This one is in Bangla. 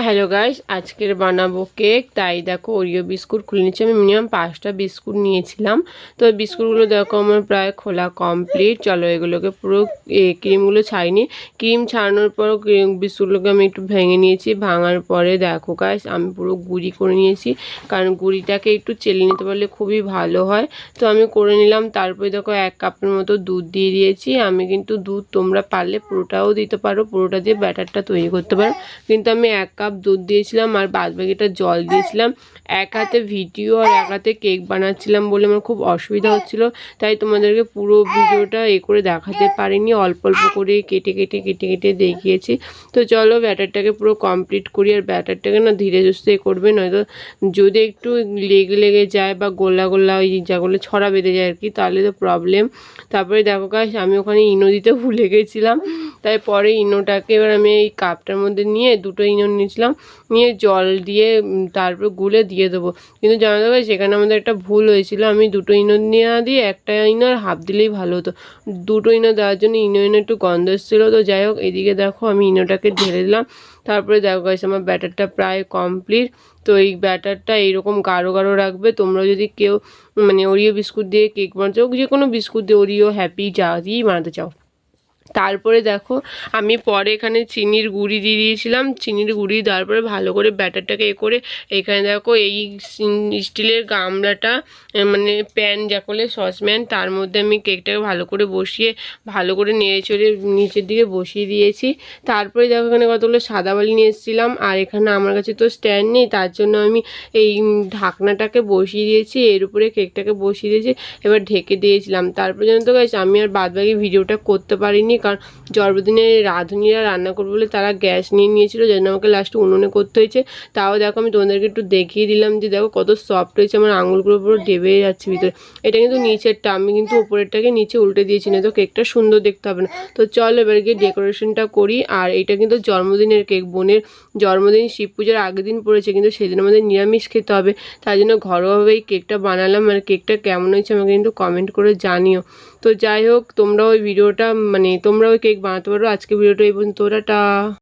হ্যালো গাইস, আজকের বানাবো কেক। তাই দেখো ওরিও বিস্কুট খুলে নিচ্ছি। আমি মিনিমাম 5টা বিস্কুট নিয়েছিলাম। তো বিস্কুটগুলো দেখো আমার প্রায় খোলা কমপ্লিট। চলো এগুলোকে পুরো ক্রিমগুলো ছাড়িনি। ক্রিম ছাড়ানোর পর বিস্কুটগুলোকে আমি একটু ভেঙে নিয়েছি। ভাঙার পরে দেখো গাইস আমি পুরো গুঁড়ি করে নিয়েছি, কারণ গুঁড়িটাকে একটু চেলে নিতে পারলে খুবই ভালো হয়। তো আমি করে নিলাম। তারপরে দেখো 1 কাপের মতো দুধ দিয়ে দিয়েছি। আমি কিন্তু দুধ তোমরা পারলে পুরোটাও দিতে পারো, পুরোটা দিয়ে ব্যাটারটা তৈরি করতে পারো, কিন্তু আমি 1 কাপ দুধ দিয়েছিলাম আর বাদবাকিটা জল দিয়েছিলাম। এক হাতে ভিডিও আর এক হাতে কেক বানাচ্ছিলাম বলে আমার খুব অসুবিধা হচ্ছিল, তাই তোমাদেরকে পুরো ভিডিওটা করে দেখাতে পারিনি। অল্প অল্প করে কেটে কেটে কেটে কেটে দেখিয়েছি। তো চলো ব্যাটারটাকে পুরো কমপ্লিট করি। আর ব্যাটারটাকে না ধীরে সুস্থে করবে, নয়তো যদি একটু লেগে লেগে যায় বা গোল্লা গোল্লা ওই যেগুলো ছড়া বেঁধে যায় আর কি, তাহলে তো প্রবলেম। তারপরে দেখো গাইস আমি ওখানে ইনো দিতে ভুলে গেছিলাম, তাই পরে ইনোটাকে এবার আমি এই কাপটার মধ্যে নিয়ে 2টো ইনো নিয়েছিলাম, নিয়ে জল দিয়ে তারপর গুলে দিয়ে দেবো। কিন্তু জানা যাবে সেখানে আমাদের একটা ভুল হয়েছিল। আমি 2টো ইনো নিয়ে দিয়ে একটা ইনোর হাফ দিলেই ভালো হতো। 2টো ইনো দেওয়ার জন্য ইনো একটু গন্ধ এসেছিলো। তো যাই হোক, এদিকে দেখো আমি ইনোটাকে ঢেলে দিলাম। তারপরে দেখো গাইস আমার ব্যাটারটা প্রায় কমপ্লিট। তো এই ব্যাটারটা এইরকম গাঢ় গাঢ় রাখবে। তোমরা যদি কেউ ওরিও বিস্কুট দিয়ে কেক বানাতে চাও, যে কোনো বিস্কুট দিয়ে ওরিও, হ্যাপি যা দিয়েই বানাতে চাও। তারপরে দেখো আমি পরে এখানে চিনির গুঁড়ি দিয়ে দিয়েছিলাম। চিনির গুঁড়ি দেওয়ার পরে ভালো করে ব্যাটারটাকে করে এখানে দেখো এই স্টিলের গামলাটা প্যান যাকলে সসপ্যান, তার মধ্যে আমি কেকটাকে ভালো করে বসিয়ে ভালো করে নেড়ে চড়ে নিচের দিকে বসিয়ে দিয়েছি। তারপরে দেখো এখানে কতগুলো সাদা বালি নিয়ে এসেছিলাম, আর এখানে আমার কাছে তো স্ট্যান্ড নেই, তার জন্য আমি এই ঢাকনাটাকে বসিয়ে দিয়েছি, এর উপরে কেকটাকে বসিয়ে দিয়েছি, এবার ঢেকে দিয়েছিলাম। তারপরে জানো তো গাইস আমি আর বাদবাকি ভিডিওটা করতে পারিনি, কারণ জন্মদিনে রাঁধুনিরা রান্না করবে বলে তারা গ্যাস নিয়ে নিয়েছিল, যেন আমাকে লাস্টে উনুনে করতে হয়েছে। তাও দেখো আমি তোমাদেরকে একটু দেখিয়ে দিলাম যে দেখো কত সফট হয়েছে, আমার আঙুলগুলো পুরো ডেবে যাচ্ছে ভিতরে। এটা কিন্তু নিচেরটা, আমি কিন্তু উপরেরটাকে নিচে উল্টে দিয়েছি, না তো কেকটা সুন্দর দেখতে হবে না। তো চলো এবার গিয়ে ডেকোরেশনটা করি। আর এটা কিন্তু জন্মদিনের কেক, বোনের জন্মদিন শিব পূজার আগের দিন পড়েছে, কিন্তু সেদিন আমাদের নিরামিষ খেতে হবে, তাই জন্য ঘরোয়াভাবে এই কেকটা বানালাম। আর কেকটা কেমন হয়েছে আমাকে কিন্তু কমেন্ট করে জানিও। তো যাই হোক, তোমরা ওই ভিডিওটা তোমরা ওই কেক বানাতে পারো। আজকে ভিডিওটা এই পর্যন্ত, টাটা।